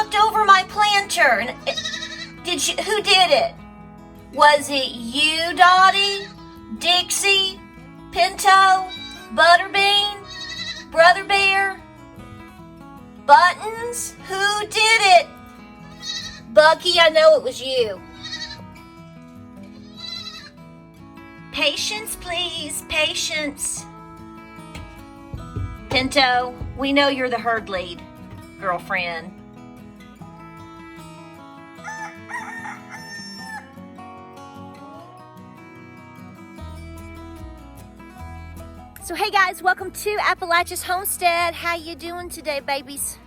knocked over my planter. And who did it? Was it you, Dottie? Dixie? Pinto? Butterbean? Brother Bear? Buttons? Who did it? Bucky, I know it was you. Patience, please. Patience. Pinto, we know you're the herd lead, girlfriend. So hey guys, welcome to Appalachia's Homestead. How you doing today, babies?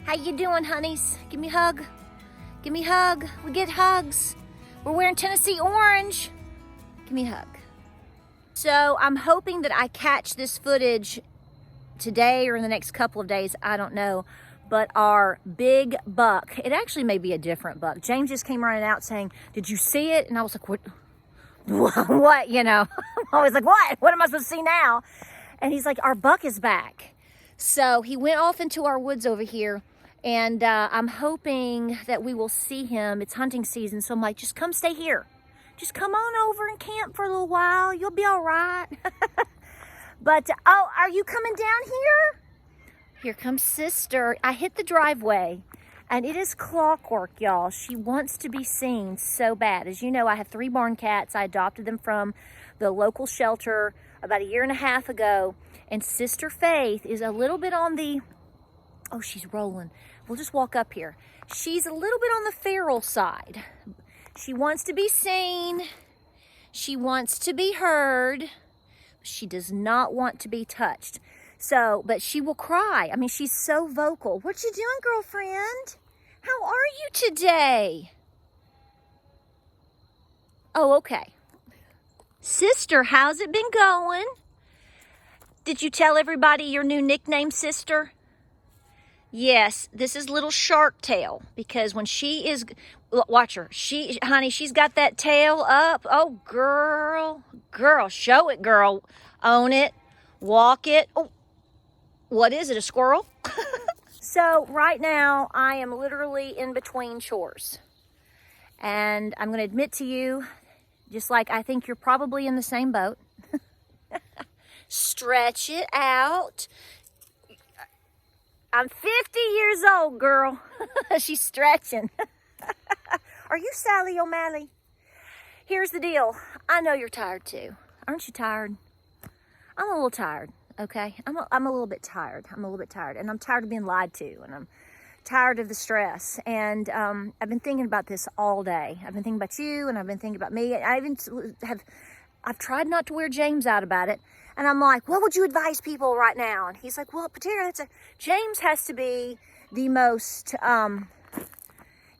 How you doing, honeys? Give me a hug. Give me a hug. We get hugs. We're wearing Tennessee orange. Give me a hug. So I'm hoping that I catch this footage today or in the next couple of days. I don't know. But our big buck, it actually may be a different buck. James just came running out saying, "Did you see it?" And I was like, "What? What?" You know, I'm always like, "What? What am I supposed to see now?" And he's like, "Our buck is back." So he went off into our woods over here. And I'm hoping that we will see him. It's hunting season, so I'm like, just come stay here. Just come on over and camp for a little while. You'll be all right. But, oh, are you coming down here? Here comes Sister. I hit the driveway, and it is clockwork, y'all. She wants to be seen so bad. As you know, I have 3 barn cats. I adopted them from the local shelter about 1.5 years ago. And Sister Faith is a little bit on the... Oh, she's rolling. We'll just walk up here. She's a little bit on the feral side. She wants to be seen. She wants to be heard. She does not want to be touched. So, but she will cry. I mean, she's so vocal. What you doing, girlfriend? How are you today? Oh, okay. Sister, how's it been going? Did you tell everybody your new nickname, Sister? Yes, this is little shark tail, because when she is, watch her, honey, she's got that tail up. Oh, girl, show it, girl. Own it, walk it. Oh, what is it, a squirrel? So right now I am literally in between chores, and I'm going to admit to you, just like I think you're probably in the same boat. Stretch it out. I'm 50 years old, girl. She's stretching. Are you Sally O'Malley? Here's the deal. I know you're tired too. Aren't you tired? I'm a little tired, okay? I'm a little bit tired. I'm a little bit tired. And I'm tired of being lied to. And I'm tired of the stress. And I've been thinking about this all day. I've been thinking about you, and I've been thinking about me. I've tried not to wear James out about it. And I'm like, what would you advise people right now? And he's like, well, Patera, James has to be the most,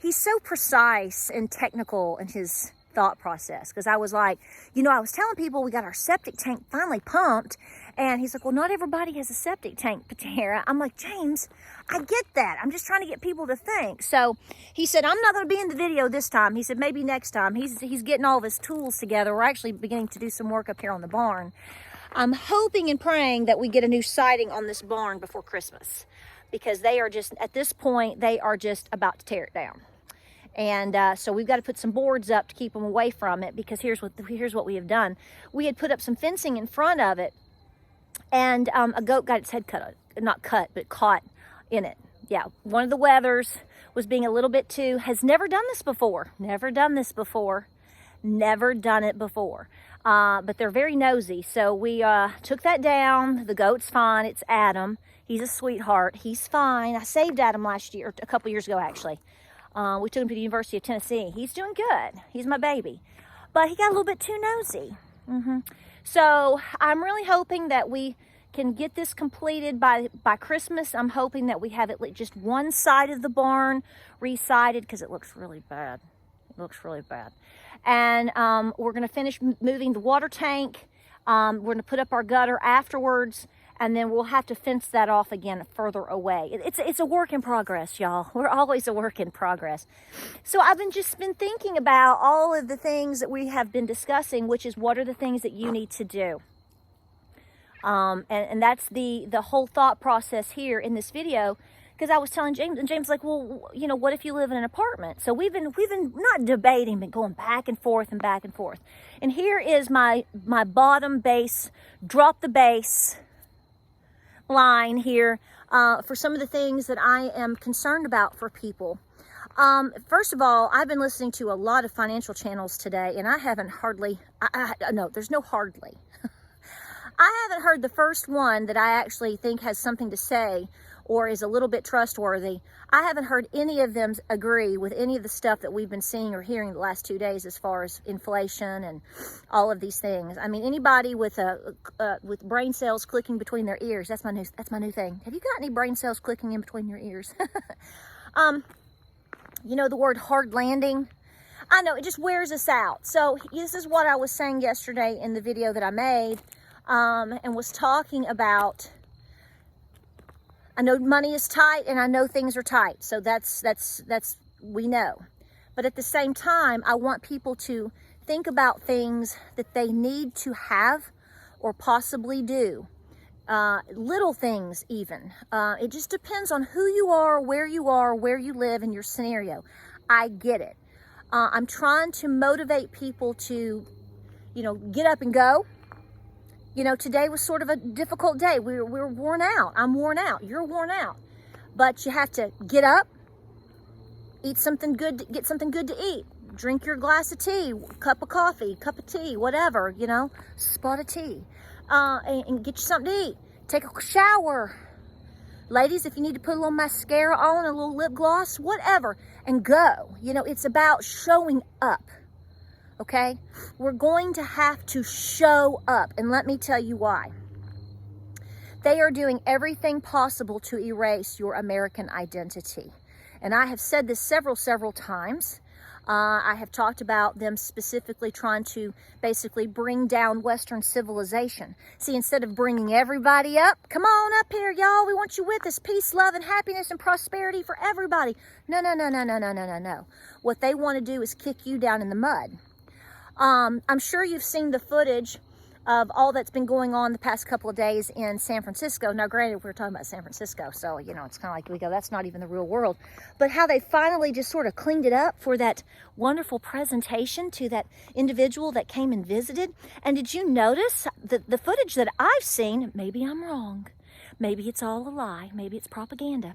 he's so precise and technical in his thought process. Because I was like, you know, I was telling people we got our septic tank finally pumped. And he's like, well, not everybody has a septic tank, Patera. I'm like, James, I get that. I'm just trying to get people to think. So he said, I'm not going to be in the video this time. He said, maybe next time. He's getting all of his tools together. We're actually beginning to do some work up here on the barn. I'm hoping and praying that we get a new siding on this barn before Christmas, because they are just, at this point, they are just about to tear it down. And so we've got to put some boards up to keep them away from it, because here's what we have done. We had put up some fencing in front of it, and a goat got its head cut, not cut, but caught in it. Yeah, one of the wethers was being a little bit too, has never done this before. Never done it before. But they're very nosy. So we took that down. The goat's fine. It's Adam. He's a sweetheart. He's fine. I saved Adam last year, a couple years ago actually. We took him to the University of Tennessee. He's doing good. He's my baby. But he got a little bit too nosy. So I'm really hoping that we can get this completed by Christmas. I'm hoping that we have at least just one side of the barn re-sided, because it looks really bad. It looks really bad. And we're going to finish moving the water tank. We're going to put up our gutter afterwards, and then we'll have to fence that off again further away. It's a work in progress, y'all. We're always a work in progress. So I've just been thinking about all of the things that we have been discussing, which is what are the things that you need to do. And that's the whole thought process here in this video, because I was telling James, and James like, well, you know, what if you live in an apartment? So we've been not debating, but going back and forth and back and forth. And here is my bottom base, drop the base line here for some of the things that I am concerned about for people. First of all, I've been listening to a lot of financial channels today, and I haven't hardly, no, there's no hardly. I haven't heard the first one that I actually think has something to say or is a little bit trustworthy. I haven't heard any of them agree with any of the stuff that we've been seeing or hearing the last 2 days as far as inflation and all of these things. I mean, anybody with brain cells clicking between their ears, that's my new thing. Have you got any brain cells clicking in between your ears? You know, the word hard landing. I know, it just wears us out. So this is what I was saying yesterday in the video that I made, and was talking about, I know money is tight and I know things are tight. So that's we know. But at the same time, I want people to think about things that they need to have or possibly do. Little things even. It just depends on who you are, where you live, and your scenario. I get it. I'm trying to motivate people to, you know, get up and go. You know, today was sort of a difficult day. We're worn out. I'm worn out. You're worn out. But you have to get up, eat something good, get something good to eat. Drink your glass of tea, cup of coffee, cup of tea, whatever, you know, spot of tea. And get you something to eat. Take a shower. Ladies, if you need to put a little mascara on, a little lip gloss, whatever, and go. You know, it's about showing up. Okay? We're going to have to show up. And let me tell you why. They are doing everything possible to erase your American identity. And I have said this several times. I have talked about them specifically trying to basically bring down Western civilization. See, instead of bringing everybody up, come on up here, y'all. We want you with us. Peace, love, and happiness and prosperity for everybody. No. What they want to do is kick you down in the mud. I'm sure you've seen the footage of all that's been going on the past couple of days in San Francisco. Now, granted, we're talking about San Francisco, so, you know, it's kind of like we go, that's not even the real world. But how they finally just sort of cleaned it up for that wonderful presentation to that individual that came and visited. And did you notice the footage that I've seen? Maybe I'm wrong. Maybe it's all a lie. Maybe it's propaganda.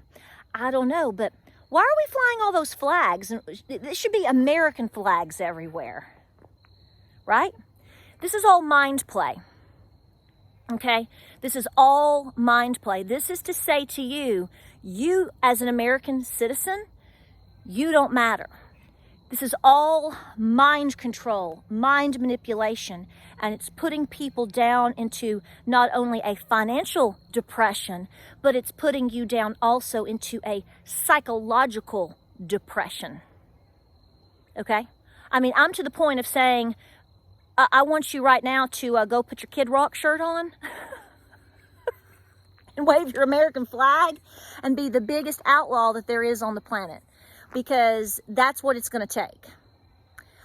I don't know, but why are we flying all those flags? It should be American flags everywhere, right? This is all mind play, okay? This is all mind play. This is to say to you, you as an American citizen, you don't matter. This is all mind control, mind manipulation, and it's putting people down into not only a financial depression, but it's putting you down also into a psychological depression, okay? I mean, I'm to the point of saying, I want you right now to go put your Kid Rock shirt on and wave your American flag and be the biggest outlaw that there is on the planet, because that's what it's going to take.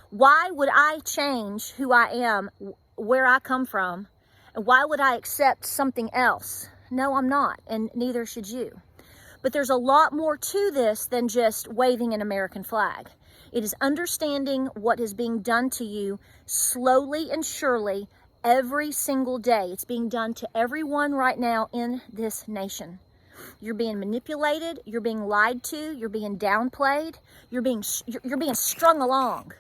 Why would I change who I am, where I come from, and why would I accept something else? No, I'm not, and neither should you. But there's a lot more to this than just waving an American flag. It is understanding what is being done to you slowly and surely every single day. It's being done to everyone right now in this nation. You're being manipulated. You're being lied to. You're being downplayed. You're being strung along.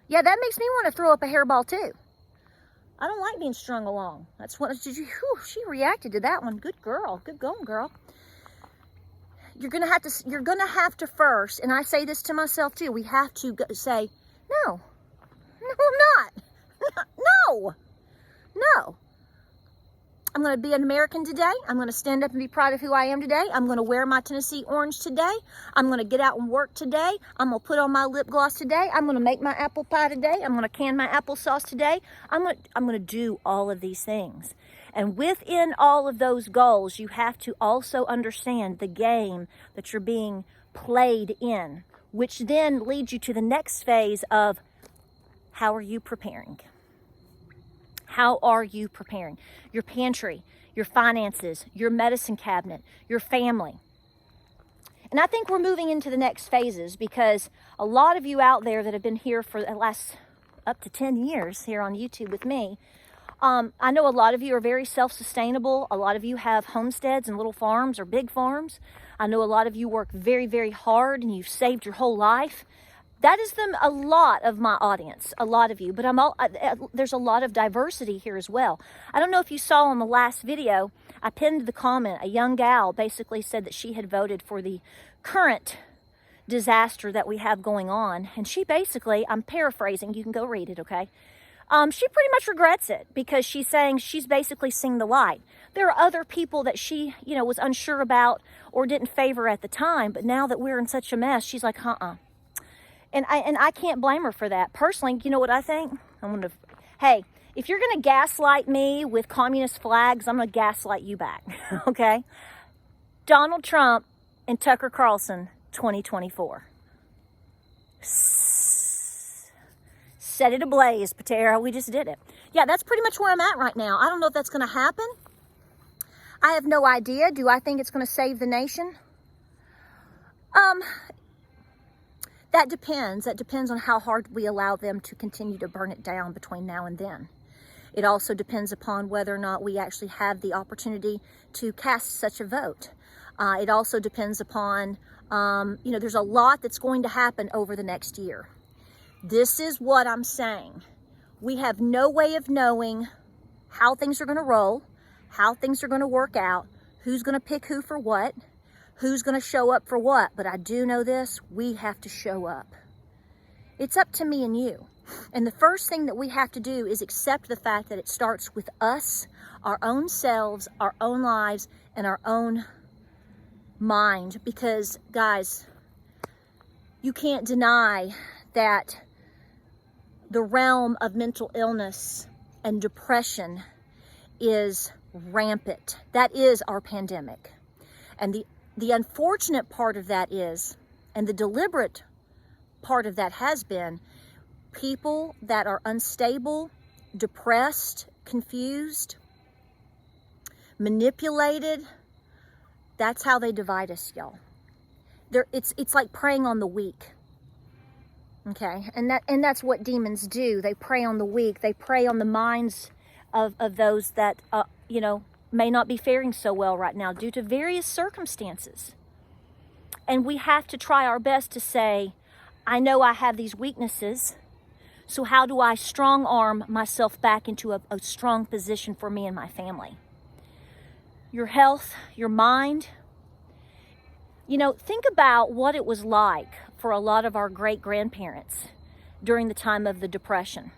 Yeah, that makes me want to throw up a hairball too. I don't like being strung along. That's what she reacted to that one. Good girl. Good going, girl. You're gonna have to first, and I say this to myself too, we have to say, no, I'm not. No. I'm going to be an American today. I'm going to stand up and be proud of who I am today. I'm going to wear my Tennessee orange today. I'm going to get out and work today. I'm going to put on my lip gloss today. I'm going to make my apple pie today. I'm going to can my applesauce today. I'm going to do all of these things. And within all of those goals, you have to also understand the game that you're being played in, which then leads you to the next phase of how are you preparing? How are you preparing? Your pantry. your finances, your medicine cabinet, your family. And I think we're moving into the next phases because a lot of you out there that have been here for the last up to 10 years here on YouTube with me, I know a lot of you are very self-sustainable. A lot of you have homesteads and little farms or big farms. I know a lot of you work very, very hard and you've saved your whole life. That is a lot of my audience, a lot of you, but there's a lot of diversity here as well. I don't know if you saw on the last video, I pinned the comment, a young gal basically said that she had voted for the current disaster that we have going on. And she basically, I'm paraphrasing, you can go read it, okay? She pretty much regrets it because she's saying she's basically seeing the light. There are other people that she, was unsure about or didn't favor at the time, but now that we're in such a mess, she's like, And I can't blame her for that. Personally, you know what I think? Hey, if you're going to gaslight me with communist flags, I'm going to gaslight you back, okay? Donald Trump and Tucker Carlson, 2024. Set it ablaze, Patera. We just did it. Yeah, that's pretty much where I'm at right now. I don't know if that's going to happen. I have no idea. Do I think it's going to save the nation? That depends. That depends on how hard we allow them to continue to burn it down between now and then. It also depends upon whether or not we actually have the opportunity to cast such a vote. It also depends upon, there's a lot that's going to happen over the next year. This is what I'm saying. We have no way of knowing how things are going to roll, how things are going to work out, who's going to pick who for what, who's going to show up for what. But I do know this, we have to show up. It's up to me and you. And the first thing that we have to do is accept the fact that it starts with us, our own selves, our own lives, and our own mind. Because, guys, you can't deny that the realm of mental illness and depression is rampant. That is our pandemic. And the unfortunate part of that is, and the deliberate part of that has been, people that are unstable, depressed, confused, manipulated, that's how they divide us, y'all. It's like preying on the weak. Okay, and that's what demons do. They prey on the weak. They prey on the minds of those that, may not be faring so well right now due to various circumstances. And we have to try our best to say, I know I have these weaknesses, so how do I strong arm myself back into a strong position for me and my family? Your health, your mind. Think about what it was like for a lot of our great-grandparents during the time of the Depression.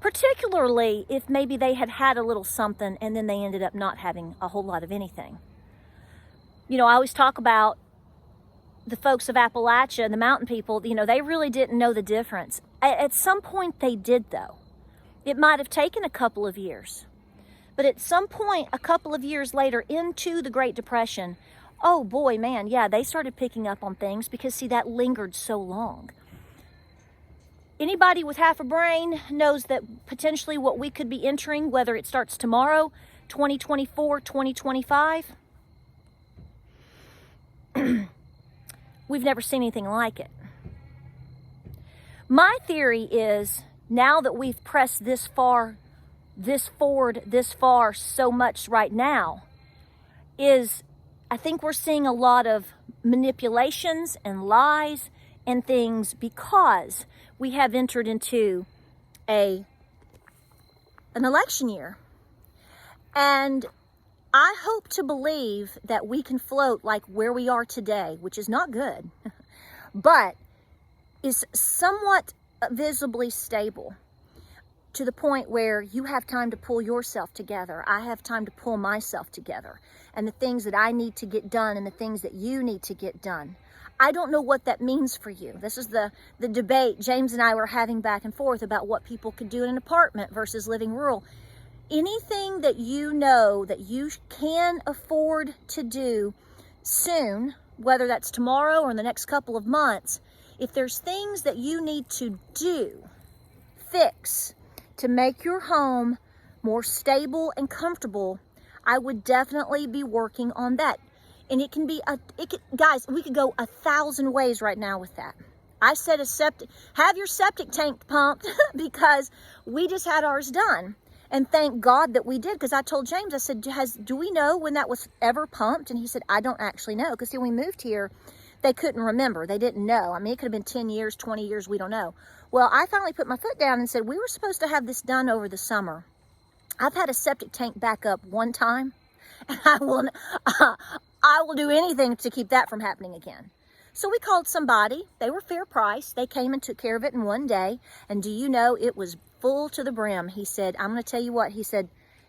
Particularly if maybe they had had a little something and then they ended up not having a whole lot of anything. I always talk about the folks of Appalachia and the mountain people, they really didn't know the difference. At some point they did, though. It might have taken a couple of years. But at some point, a couple of years later into the Great Depression, oh boy, man, yeah, they started picking up on things because, see, that lingered so long. Anybody with half a brain knows that potentially what we could be entering, whether it starts tomorrow, 2024, 2025, we've never seen anything like it. My theory is, now that we've pressed this far, this forward, this far so much right now, is I think we're seeing a lot of manipulations and lies and things because we have entered into an election year. And I hope to believe that we can float like where we are today, which is not good, but is somewhat visibly stable to the point where you have time to pull yourself together. I have time to pull myself together, and the things that I need to get done and the things that you need to get done. I don't know what that means for you. This is the debate James and I were having back and forth about what people could do in an apartment versus living rural. Anything that you know that you can afford to do soon, whether that's tomorrow or in the next couple of months, if there's things that you need to do, fix, to make your home more stable and comfortable, I would definitely be working on that. And it can be, guys, we could go 1,000 ways right now with that. I said have your septic tank pumped because we just had ours done. And thank God that we did, because I told James, I said, do we know when that was ever pumped? And he said, I don't actually know, because when we moved here, they couldn't remember. They didn't know. I mean, it could have been 10 years, 20 years, we don't know. Well, I finally put my foot down and said, we were supposed to have this done over the summer. I've had a septic tank back up one time, and I will do anything to keep that from happening again. So we called somebody. They were fair price. They came and took care of it in one day. And do you know, it was full to the brim. He said, I'm going to tell you what. He said,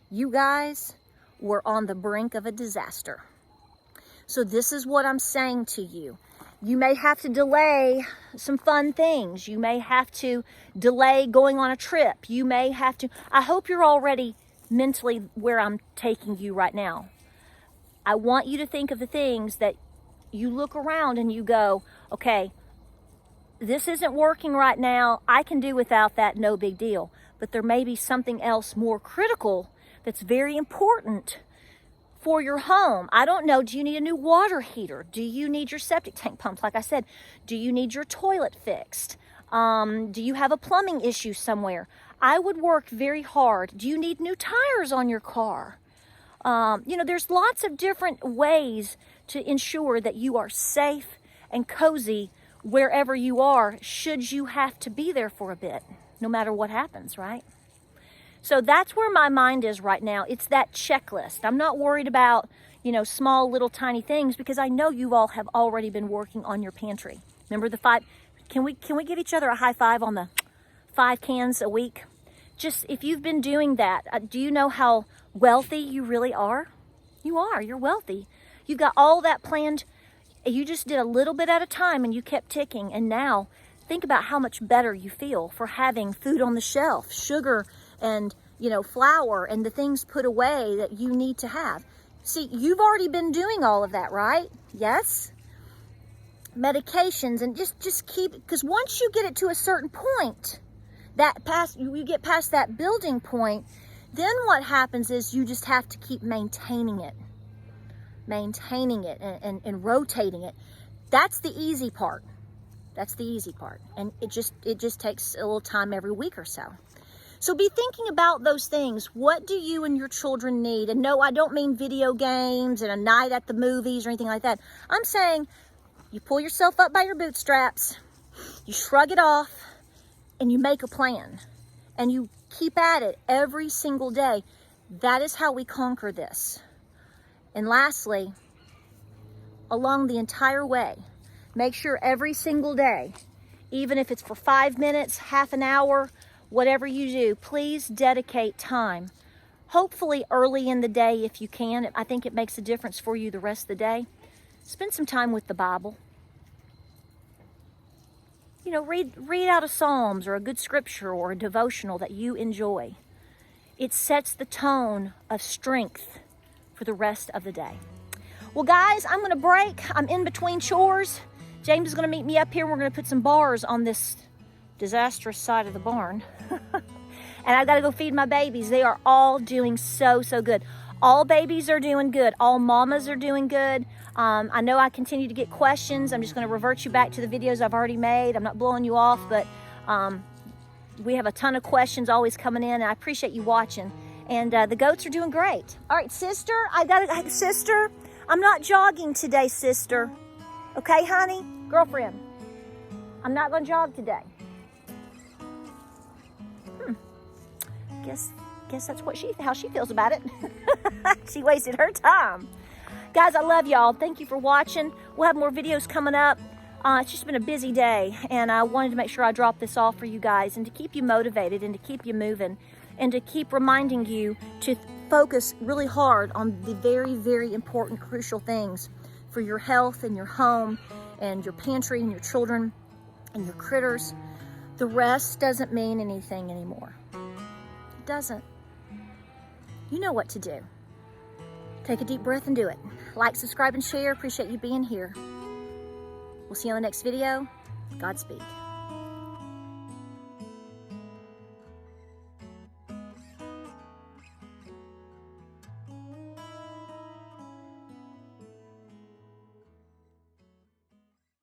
you guys were on the brink of a disaster. So this is what I'm saying to you. You may have to delay some fun things. You may have to delay going on a trip. You may have to. I hope you're already mentally where I'm taking you right now. I want you to think of the things that you look around and you go, okay, this isn't working right now. I can do without that, no big deal. But there may be something else more critical that's very important for your home. I don't know, do you need a new water heater? Do you need your septic tank pumped? Like I said, do you need your toilet fixed? Do you have a plumbing issue somewhere? I would work very hard. Do you need new tires on your car? You know, there's lots of different ways to ensure that you are safe and cozy wherever you are, should you have to be there for a bit, no matter what happens, right? So that's where my mind is right now. It's that checklist. I'm not worried about, you know, small little tiny things, because I know you all have already been working on your pantry. Remember the 5, can we give each other a high five on the 5 cans a week? Just, if you've been doing that, do you know how wealthy you really are? You are, you're wealthy. You got all that planned. You just did a little bit at a time and you kept ticking. And now think about how much better you feel for having food on the shelf, sugar and, you know, flour and the things put away that you need to have. See, you've already been doing all of that, right? Yes? Medications, and just keep, because once you get it to a certain point, you get past that building point, then what happens is you just have to keep maintaining it and rotating it. That's the easy part. That's the easy part. And it just takes a little time every week or so. So be thinking about those things. What do you and your children need? And no, I don't mean video games and a night at the movies or anything like that. I'm saying you pull yourself up by your bootstraps, you shrug it off, and you make a plan. And you keep at it every single day. That is how we conquer this. And lastly, along the entire way, make sure every single day, even if it's for 5 minutes, half an hour, whatever you do, please dedicate time. Hopefully early in the day if you can. I think it makes a difference for you the rest of the day. Spend some time with the Bible. You know, read out a Psalms or a good scripture or a devotional that you enjoy. It sets the tone of strength for the rest of the day. Well, guys, I'm going to break. I'm in between chores. James is going to meet me up here. We're going to put some bars on this disastrous side of the barn. And I've got to go feed my babies. They are all doing so good. All babies are doing good. All mamas are doing good. I know I continue to get questions. I'm just going to revert you back to the videos I've already made. I'm not blowing you off, but we have a ton of questions always coming in, and I appreciate you watching. And the goats are doing great. All right, sister, sister, I'm not jogging today, sister. Okay, honey? Girlfriend, I'm not going to jog today. Guess that's how she feels about it. She wasted her time. Guys, I love y'all. Thank you for watching. We'll have more videos coming up. It's just been a busy day, and I wanted to make sure I dropped this off for you guys and to keep you motivated and to keep you moving and to keep reminding you to focus really hard on the very, very important, crucial things for your health and your home and your pantry and your children and your critters. The rest doesn't mean anything anymore. It doesn't. You know what to do. Take a deep breath and do it. Like, subscribe, and share. Appreciate you being here. We'll see you on the next video. Godspeed.